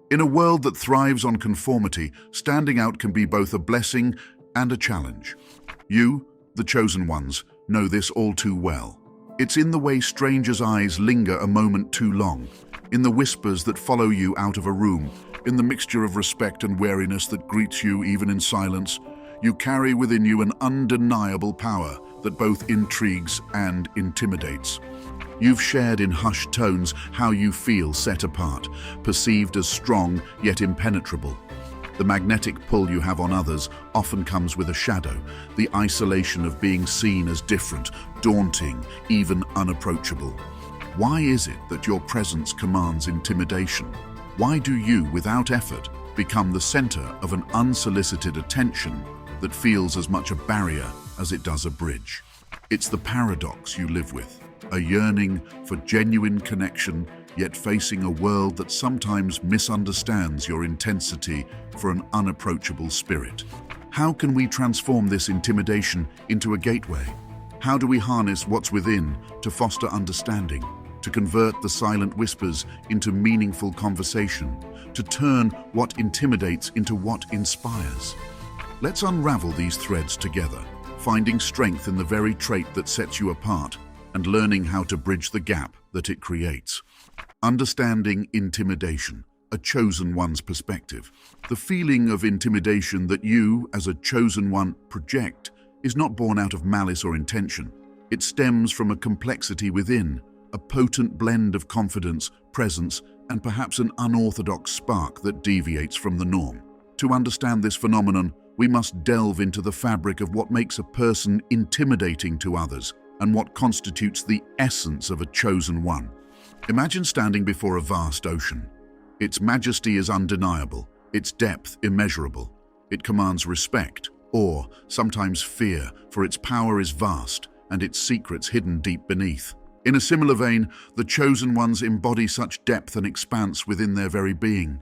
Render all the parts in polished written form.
In a world that thrives on conformity, standing out can be both a blessing and a challenge. You, the chosen ones, know this all too well. It's in the way strangers' eyes linger a moment too long, in the whispers that follow you out of a room, in the mixture of respect and wariness that greets you even in silence. You carry within you an undeniable power that both intrigues and intimidates. You've shared in hushed tones how you feel set apart, perceived as strong yet impenetrable. The magnetic pull you have on others often comes with a shadow, the isolation of being seen as different, daunting, even unapproachable. Why is it that your presence commands intimidation? Why do you, without effort, become the center of an unsolicited attention that feels as much a barrier as it does a bridge? It's the paradox you live with. A yearning for genuine connection, yet facing a world that sometimes misunderstands your intensity for an unapproachable spirit. How can we transform this intimidation into a gateway? How do we harness what's within to foster understanding, to convert the silent whispers into meaningful conversation, to turn what intimidates into what inspires? Let's unravel these threads together, finding strength in the very trait that sets you apart, and learning how to bridge the gap that it creates. Understanding intimidation, a chosen one's perspective. The feeling of intimidation that you, as a chosen one, project is not born out of malice or intention. It stems from a complexity within, a potent blend of confidence, presence, and perhaps an unorthodox spark that deviates from the norm. To understand this phenomenon, we must delve into the fabric of what makes a person intimidating to others, and what constitutes the essence of a chosen one. Imagine standing before a vast ocean. Its majesty is undeniable, its depth immeasurable. It commands respect, awe, sometimes fear, for its power is vast and its secrets hidden deep beneath. In a similar vein, the chosen ones embody such depth and expanse within their very being.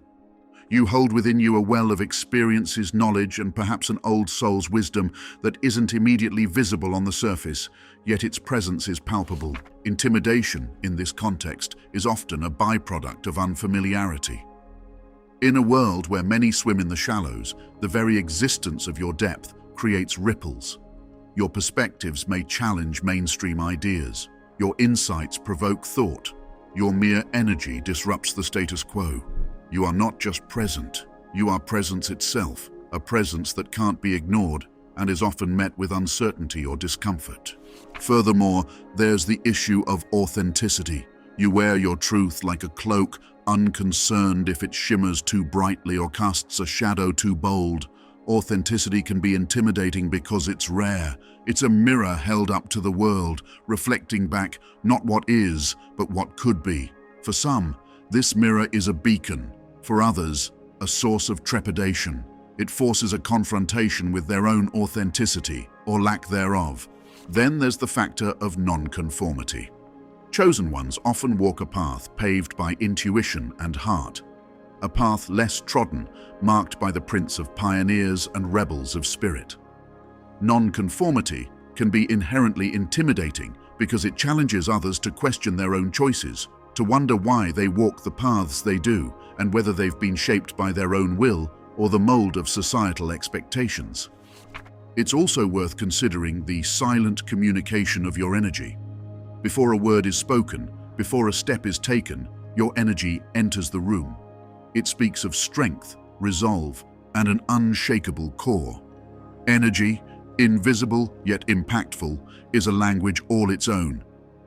You hold within you a well of experiences, knowledge, and perhaps an old soul's wisdom that isn't immediately visible on the surface, yet its presence is palpable. Intimidation, in this context, is often a byproduct of unfamiliarity. In a world where many swim in the shallows, the very existence of your depth creates ripples. Your perspectives may challenge mainstream ideas. Your insights provoke thought. Your mere energy disrupts the status quo. You are not just present, you are presence itself, a presence that can't be ignored and is often met with uncertainty or discomfort. Furthermore, there's the issue of authenticity. You wear your truth like a cloak, unconcerned if it shimmers too brightly or casts a shadow too bold. Authenticity can be intimidating because it's rare. It's a mirror held up to the world, reflecting back not what is, but what could be. For some, this mirror is a beacon. For others, a source of trepidation. It forces a confrontation with their own authenticity, or lack thereof. Then there's the factor of non-conformity. Chosen ones often walk a path paved by intuition and heart. A path less trodden, marked by the prints of pioneers and rebels of spirit. Non-conformity can be inherently intimidating because it challenges others to question their own choices, to wonder why they walk the paths they do, and whether they've been shaped by their own will or the mold of societal expectations. It's also worth considering the silent communication of your energy. Before a word is spoken, before a step is taken, your energy enters the room. It speaks of strength, resolve, and an unshakable core. Energy, invisible yet impactful, is a language all its own,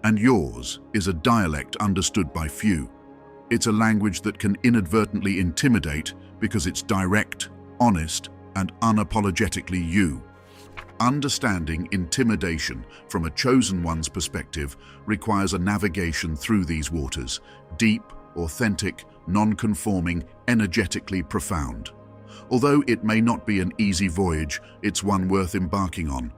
and yours is a dialect understood by few. It's a language that can inadvertently intimidate because it's direct, honest, and unapologetically you. Understanding intimidation from a chosen one's perspective requires a navigation through these waters, deep, authentic, non-conforming, energetically profound. Although it may not be an easy voyage, it's one worth embarking on.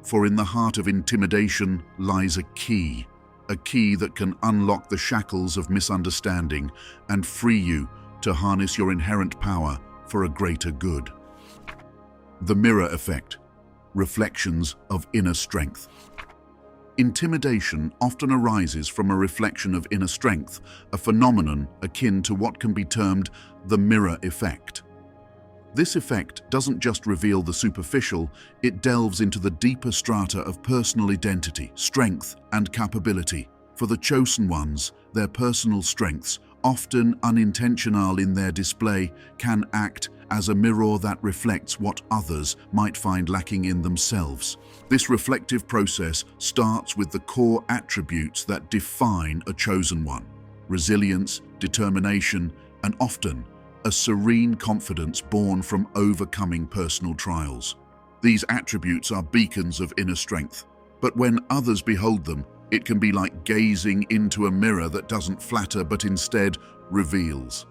For in the heart of intimidation lies a key that can unlock the shackles of misunderstanding and free you to harness your inherent power for a greater good. The mirror effect, reflections of inner strength. Intimidation often arises from a reflection of inner strength, a phenomenon akin to what can be termed the mirror effect. This effect doesn't just reveal the superficial, it delves into the deeper strata of personal identity, strength, and capability. For the chosen ones, their personal strengths, often unintentional in their display, can act as a mirror that reflects what others might find lacking in themselves. This reflective process starts with the core attributes that define a chosen one: resilience, determination, and often a serene confidence born from overcoming personal trials. These attributes are beacons of inner strength, but when others behold them, it can be like gazing into a mirror that doesn't flatter but instead reveals.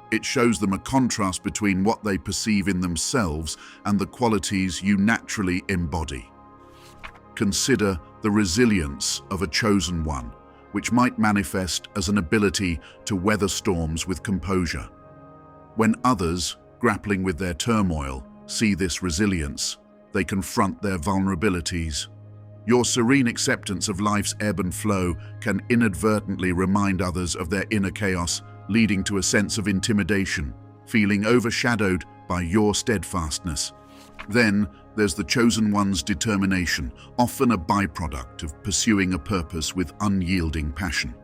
It shows them a contrast between what they perceive in themselves and the qualities you naturally embody. Consider the resilience of a chosen one, which might manifest as an ability to weather storms with composure. When others, grappling with their turmoil, see this resilience, they confront their vulnerabilities. Your serene acceptance of life's ebb and flow can inadvertently remind others of their inner chaos, leading to a sense of intimidation, feeling overshadowed by your steadfastness. Then there's the chosen one's determination, often a byproduct of pursuing a purpose with unyielding passion.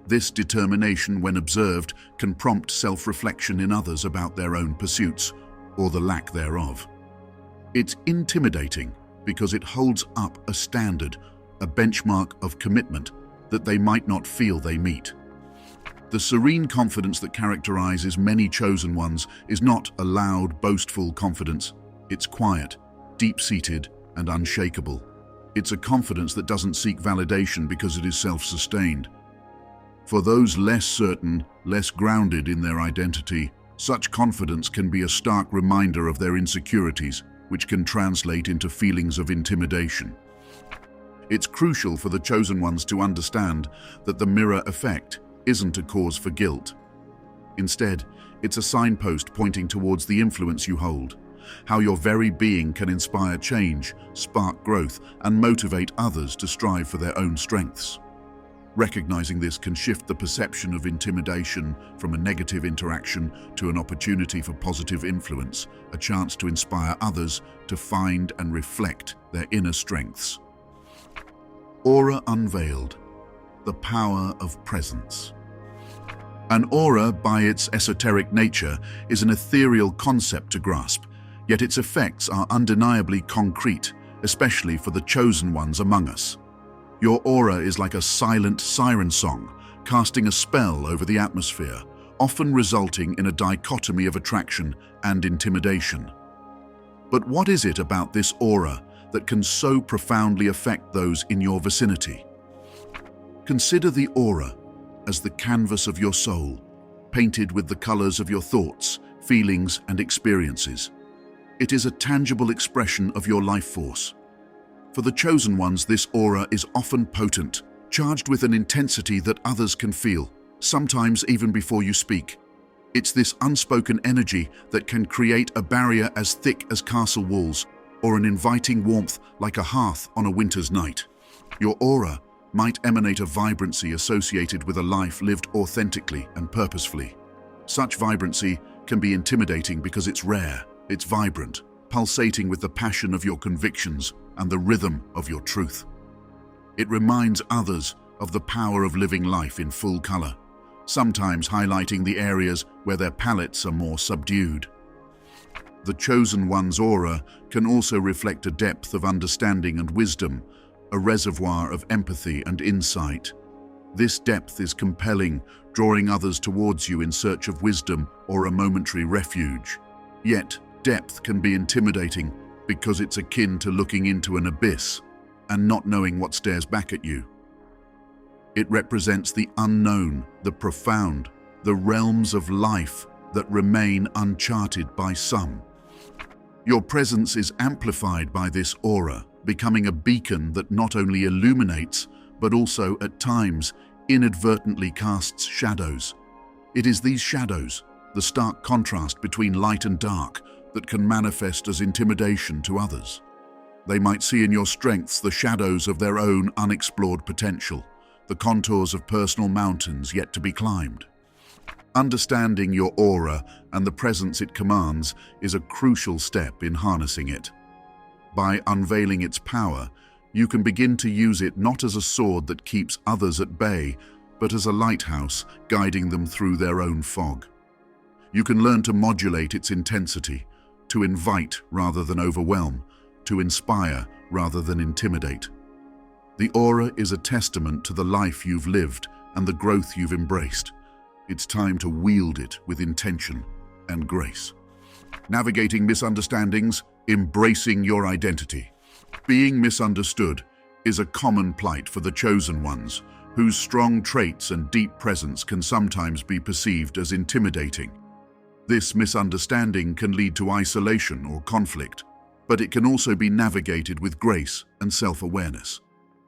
This determination, when observed, can prompt self-reflection in others about their own pursuits, or the lack thereof. It's intimidating because it holds up a standard, a benchmark of commitment that they might not feel they meet. The serene confidence that characterizes many chosen ones is not a loud, boastful confidence. It's quiet, deep-seated, and unshakable. It's a confidence that doesn't seek validation because it is self-sustained. For those less certain, less grounded in their identity, such confidence can be a stark reminder of their insecurities, which can translate into feelings of intimidation. It's crucial for the chosen ones to understand that the mirror effect isn't a cause for guilt. Instead, it's a signpost pointing towards the influence you hold, how your very being can inspire change, spark growth, and motivate others to strive for their own strengths. Recognizing this can shift the perception of intimidation from a negative interaction to an opportunity for positive influence, a chance to inspire others to find and reflect their inner strengths. Aura unveiled, the power of presence. An aura, by its esoteric nature, is an ethereal concept to grasp, yet its effects are undeniably concrete, especially for the chosen ones among us. Your aura is like a silent siren song, casting a spell over the atmosphere, often resulting in a dichotomy of attraction and intimidation. But what is it about this aura that can so profoundly affect those in your vicinity? Consider the aura as the canvas of your soul, painted with the colors of your thoughts, feelings, and experiences. It is a tangible expression of your life force. For the chosen ones, this aura is often potent, charged with an intensity that others can feel, sometimes even before you speak. It's this unspoken energy that can create a barrier as thick as castle walls, or an inviting warmth like a hearth on a winter's night. Your aura might emanate a vibrancy associated with a life lived authentically and purposefully. Such vibrancy can be intimidating because it's rare, it's vibrant, pulsating with the passion of your convictions and the rhythm of your truth. It reminds others of the power of living life in full color, sometimes highlighting the areas where their palates are more subdued. The chosen one's aura can also reflect a depth of understanding and wisdom, a reservoir of empathy and insight. This depth is compelling, drawing others towards you in search of wisdom or a momentary refuge. Yet, depth can be intimidating because it's akin to looking into an abyss and not knowing what stares back at you. It represents the unknown, the profound, the realms of life that remain uncharted by some. Your presence is amplified by this aura, becoming a beacon that not only illuminates, but also, at times, inadvertently casts shadows. It is these shadows, the stark contrast between light and dark, that can manifest as intimidation to others. They might see in your strengths the shadows of their own unexplored potential, the contours of personal mountains yet to be climbed. Understanding your aura and the presence it commands is a crucial step in harnessing it. By unveiling its power, you can begin to use it not as a sword that keeps others at bay, but as a lighthouse guiding them through their own fog. You can learn to modulate its intensity, to invite rather than overwhelm, to inspire rather than intimidate. The aura is a testament to the life you've lived and the growth you've embraced. It's time to wield it with intention and grace. Navigating misunderstandings, embracing your identity. Being misunderstood is a common plight for the chosen ones, whose strong traits and deep presence can sometimes be perceived as intimidating. This misunderstanding can lead to isolation or conflict, but it can also be navigated with grace and self-awareness.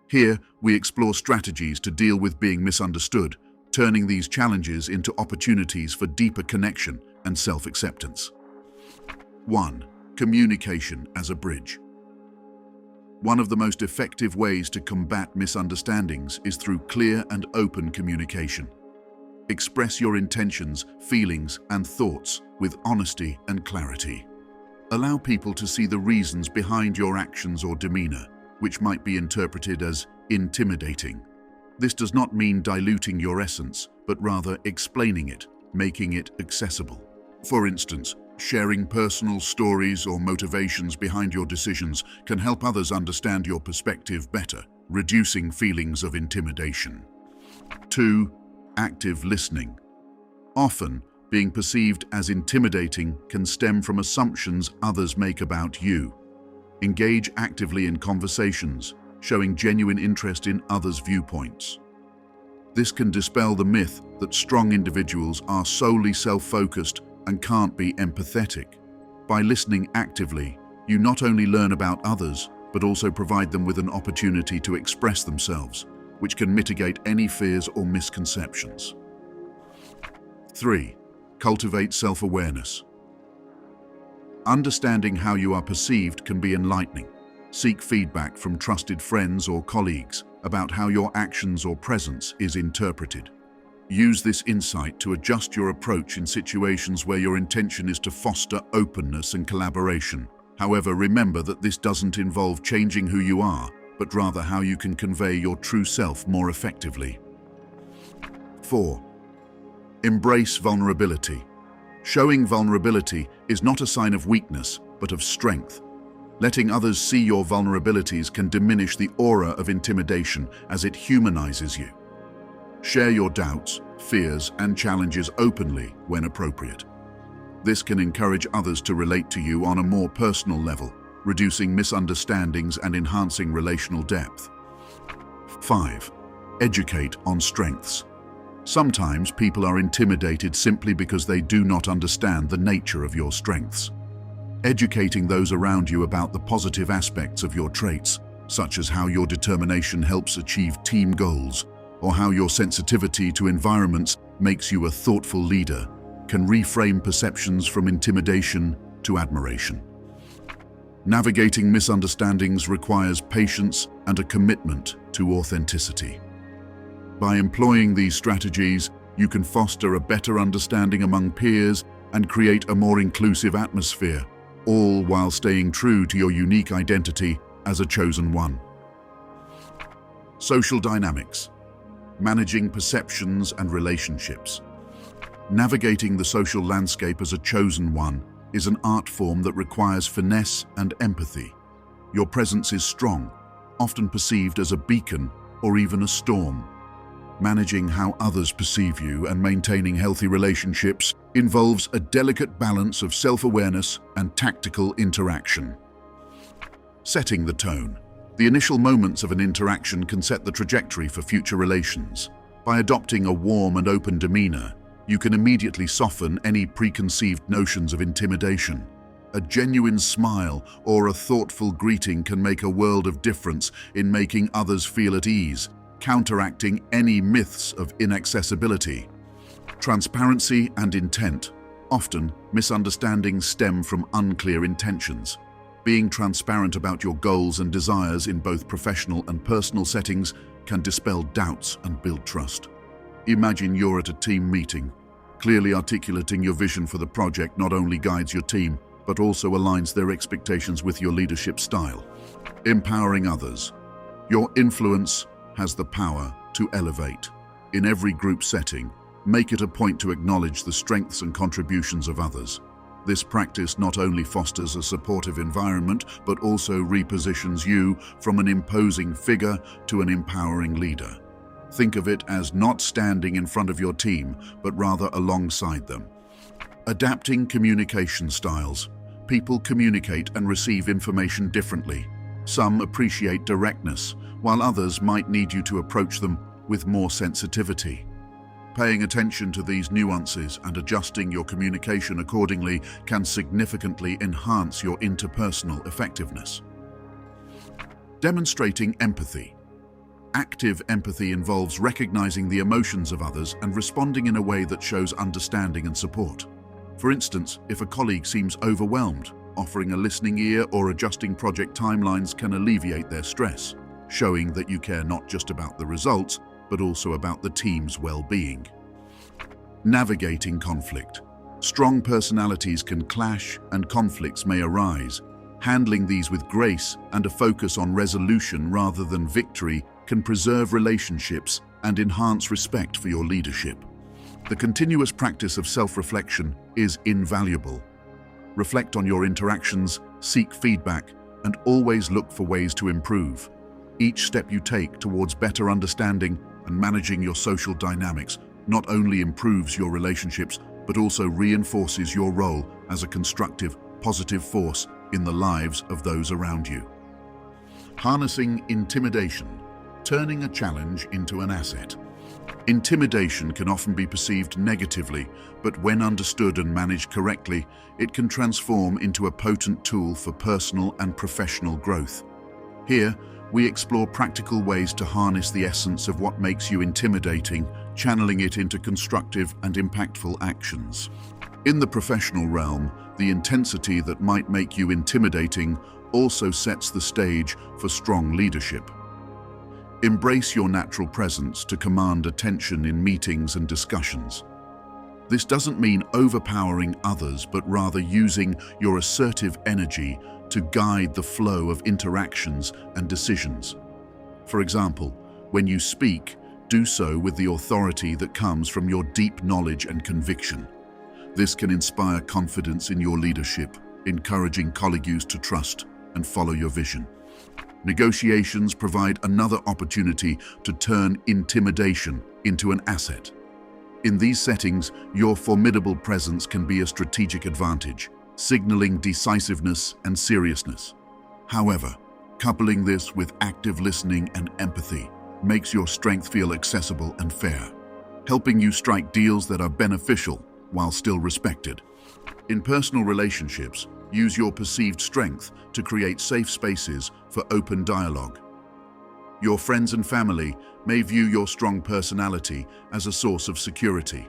Here, we explore strategies to deal with being misunderstood, turning these challenges into opportunities for deeper connection and self-acceptance. 1. Communication as a bridge. One of the most effective ways to combat misunderstandings is through clear and open communication. Express your intentions, feelings, and thoughts with honesty and clarity. Allow people to see the reasons behind your actions or demeanor, which might be interpreted as intimidating. This does not mean diluting your essence, but rather explaining it, making it accessible. For instance, sharing personal stories or motivations behind your decisions can help others understand your perspective better, reducing feelings of intimidation. 2. Active listening. Often, being perceived as intimidating can stem from assumptions others make about you. Engage actively in conversations, showing genuine interest in others' viewpoints. This can dispel the myth that strong individuals are solely self-focused and can't be empathetic. By listening actively, you not only learn about others, but also provide them with an opportunity to express themselves, which can mitigate any fears or misconceptions. 3. Cultivate self-awareness. Understanding how you are perceived can be enlightening. Seek feedback from trusted friends or colleagues about how your actions or presence is interpreted. Use this insight to adjust your approach in situations where your intention is to foster openness and collaboration. However, remember that this doesn't involve changing who you are, but rather how you can convey your true self more effectively. 4. Embrace vulnerability. Showing vulnerability is not a sign of weakness, but of strength. Letting others see your vulnerabilities can diminish the aura of intimidation as it humanizes you. Share your doubts, fears, and challenges openly when appropriate. This can encourage others to relate to you on a more personal level, reducing misunderstandings and enhancing relational depth. 5. Educate on strengths. Sometimes people are intimidated simply because they do not understand the nature of your strengths. Educating those around you about the positive aspects of your traits, such as how your determination helps achieve team goals, or how your sensitivity to environments makes you a thoughtful leader, can reframe perceptions from intimidation to admiration. Navigating misunderstandings requires patience and a commitment to authenticity. By employing these strategies, you can foster a better understanding among peers and create a more inclusive atmosphere, all while staying true to your unique identity as a chosen one. Social dynamics. Managing perceptions and relationships. Navigating the social landscape as a chosen one is an art form that requires finesse and empathy. Your presence is strong, often perceived as a beacon or even a storm. Managing how others perceive you and maintaining healthy relationships involves a delicate balance of self-awareness and tactical interaction. Setting the tone. The initial moments of an interaction can set the trajectory for future relations. By adopting a warm and open demeanor, you can immediately soften any preconceived notions of intimidation. A genuine smile or a thoughtful greeting can make a world of difference in making others feel at ease, counteracting any myths of inaccessibility. Transparency and intent. Often, misunderstandings stem from unclear intentions. Being transparent about your goals and desires in both professional and personal settings can dispel doubts and build trust. Imagine you're at a team meeting. Clearly articulating your vision for the project not only guides your team, but also aligns their expectations with your leadership style. Empowering others. Your influence has the power to elevate. In every group setting, make it a point to acknowledge the strengths and contributions of others. This practice not only fosters a supportive environment, but also repositions you from an imposing figure to an empowering leader. Think of it as not standing in front of your team, but rather alongside them. Adapting communication styles. People communicate and receive information differently. Some appreciate directness, while others might need you to approach them with more sensitivity. Paying attention to these nuances and adjusting your communication accordingly can significantly enhance your interpersonal effectiveness. Demonstrating empathy. Active empathy involves recognizing the emotions of others and responding in a way that shows understanding and support. For instance, if a colleague seems overwhelmed, offering a listening ear or adjusting project timelines can alleviate their stress, showing that you care not just about the results, but also about the team's well-being. Navigating conflict. Strong personalities can clash and conflicts may arise. Handling these with grace and a focus on resolution rather than victory can preserve relationships and enhance respect for your leadership. The continuous practice of self-reflection is invaluable. Reflect on your interactions, seek feedback, and always look for ways to improve. Each step you take towards better understanding and managing your social dynamics not only improves your relationships, but also reinforces your role as a constructive, positive force in the lives of those around you. Harnessing intimidation, turning a challenge into an asset. Intimidation can often be perceived negatively, but when understood and managed correctly, it can transform into a potent tool for personal and professional growth. Here, we explore practical ways to harness the essence of what makes you intimidating, channeling it into constructive and impactful actions. In the professional realm, the intensity that might make you intimidating also sets the stage for strong leadership. Embrace your natural presence to command attention in meetings and discussions. This doesn't mean overpowering others, but rather using your assertive energy to guide the flow of interactions and decisions. For example, when you speak, do so with the authority that comes from your deep knowledge and conviction. This can inspire confidence in your leadership, encouraging colleagues to trust and follow your vision. Negotiations provide another opportunity to turn intimidation into an asset. In these settings, your formidable presence can be a strategic advantage, signaling decisiveness and seriousness. However, coupling this with active listening and empathy makes your strength feel accessible and fair, helping you strike deals that are beneficial while still respected. In personal relationships, use your perceived strength to create safe spaces for open dialogue. Your friends and family may view your strong personality as a source of security.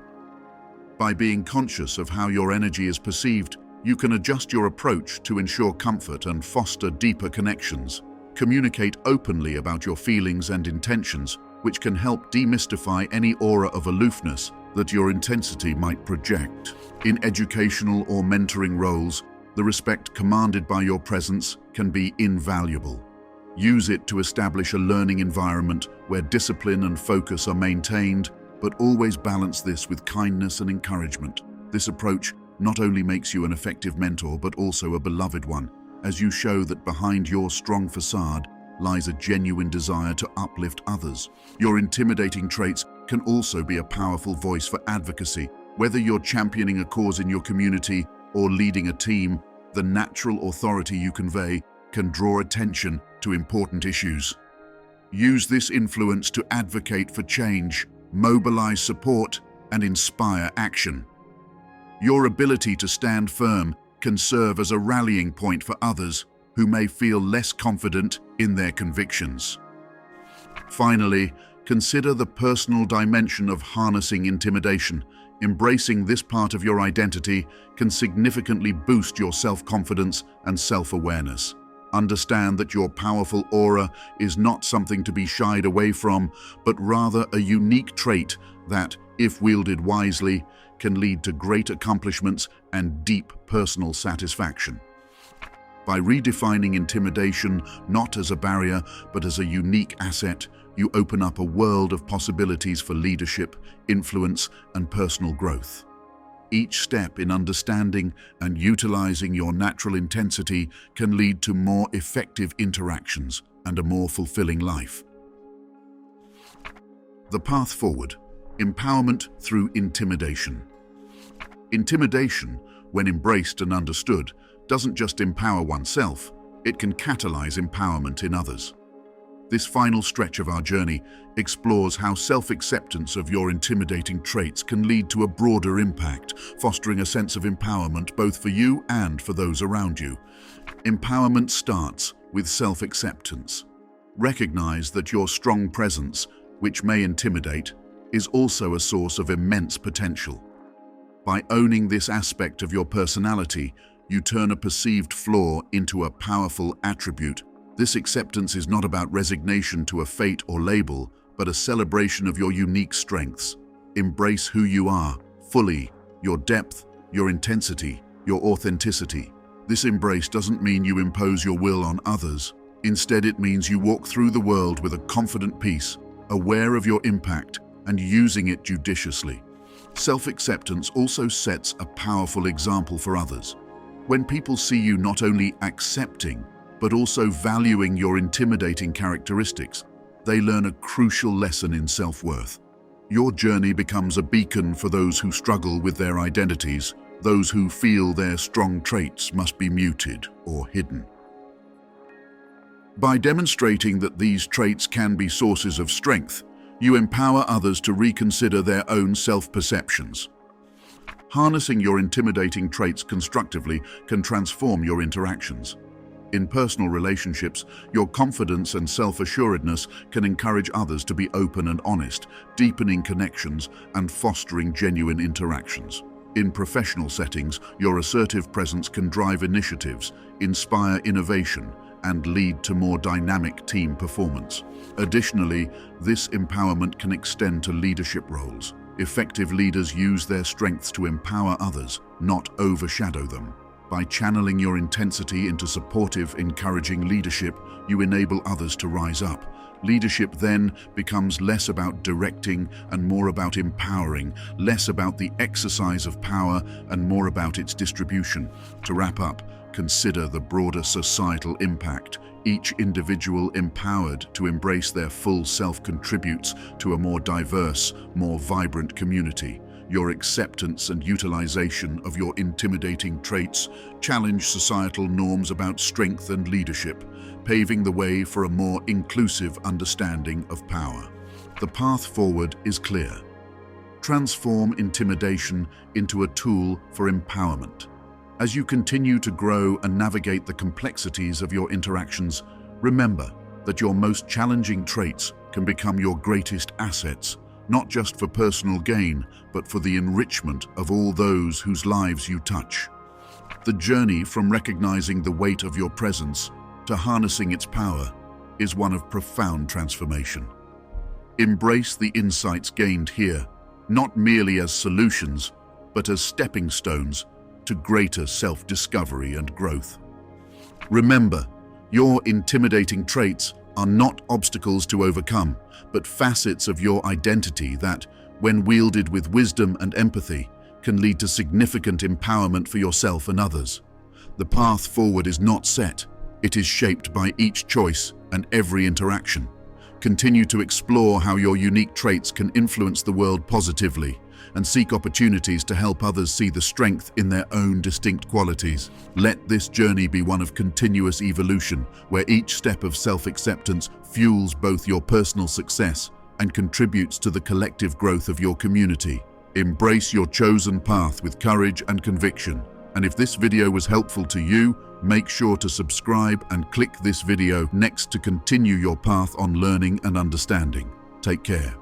By being conscious of how your energy is perceived, you can adjust your approach to ensure comfort and foster deeper connections. Communicate openly about your feelings and intentions, which can help demystify any aura of aloofness that your intensity might project. In educational or mentoring roles, the respect commanded by your presence can be invaluable. Use it to establish a learning environment where discipline and focus are maintained, but always balance this with kindness and encouragement. This approach not only makes you an effective mentor, but also a beloved one, as you show that behind your strong facade lies a genuine desire to uplift others. Your intimidating traits can also be a powerful voice for advocacy. Whether you're championing a cause in your community or leading a team, the natural authority you convey can draw attention to important issues. Use this influence to advocate for change, mobilize support, and inspire action. Your ability to stand firm can serve as a rallying point for others who may feel less confident in their convictions. Finally, consider the personal dimension of harnessing intimidation. Embracing this part of your identity can significantly boost your self-confidence and self-awareness. Understand that your powerful aura is not something to be shied away from, but rather a unique trait that, if wielded wisely, can lead to great accomplishments and deep personal satisfaction. By redefining intimidation not as a barrier, but as a unique asset, you open up a world of possibilities for leadership, influence, and personal growth. Each step in understanding and utilizing your natural intensity can lead to more effective interactions and a more fulfilling life. The path forward: empowerment through intimidation. Intimidation, when embraced and understood, doesn't just empower oneself, it can catalyze empowerment in others. This final stretch of our journey explores how self-acceptance of your intimidating traits can lead to a broader impact, fostering a sense of empowerment both for you and for those around you. Empowerment starts with self-acceptance. Recognize that your strong presence, which may intimidate, is also a source of immense potential. By owning this aspect of your personality, you turn a perceived flaw into a powerful attribute. This acceptance is not about resignation to a fate or label, but a celebration of your unique strengths. Embrace who you are, fully, your depth, your intensity, your authenticity. This embrace doesn't mean you impose your will on others. Instead, it means you walk through the world with a confident peace, aware of your impact, and using it judiciously. Self-acceptance also sets a powerful example for others. When people see you not only accepting, but also valuing your intimidating characteristics, they learn a crucial lesson in self-worth. Your journey becomes a beacon for those who struggle with their identities, those who feel their strong traits must be muted or hidden. By demonstrating that these traits can be sources of strength, you empower others to reconsider their own self-perceptions. Harnessing your intimidating traits constructively can transform your interactions. In personal relationships, your confidence and self-assuredness can encourage others to be open and honest, deepening connections and fostering genuine interactions. In professional settings, your assertive presence can drive initiatives, inspire innovation, and lead to more dynamic team performance. Additionally, this empowerment can extend to leadership roles. Effective leaders use their strengths to empower others, not overshadow them. By channeling your intensity into supportive, encouraging leadership, you enable others to rise up. Leadership then becomes less about directing and more about empowering, less about the exercise of power and more about its distribution. To wrap up, consider the broader societal impact. Each individual empowered to embrace their full self contributes to a more diverse, more vibrant community. Your acceptance and utilization of your intimidating traits challenge societal norms about strength and leadership, paving the way for a more inclusive understanding of power. The path forward is clear. Transform intimidation into a tool for empowerment. As you continue to grow and navigate the complexities of your interactions, remember that your most challenging traits can become your greatest assets, not just for personal gain, but for the enrichment of all those whose lives you touch. The journey from recognizing the weight of your presence to harnessing its power is one of profound transformation. Embrace the insights gained here, not merely as solutions, but as stepping stones to greater self-discovery and growth. Remember, your intimidating traits are not obstacles to overcome, but facets of your identity that, when wielded with wisdom and empathy, can lead to significant empowerment for yourself and others. The path forward is not set. It is shaped by each choice and every interaction. Continue to explore how your unique traits can influence the world positively, and seek opportunities to help others see the strength in their own distinct qualities. Let this journey be one of continuous evolution, where each step of self-acceptance fuels both your personal success and contributes to the collective growth of your community. Embrace your chosen path with courage and conviction. And if this video was helpful to you, make sure to subscribe and click this video next to continue your path on learning and understanding. Take care.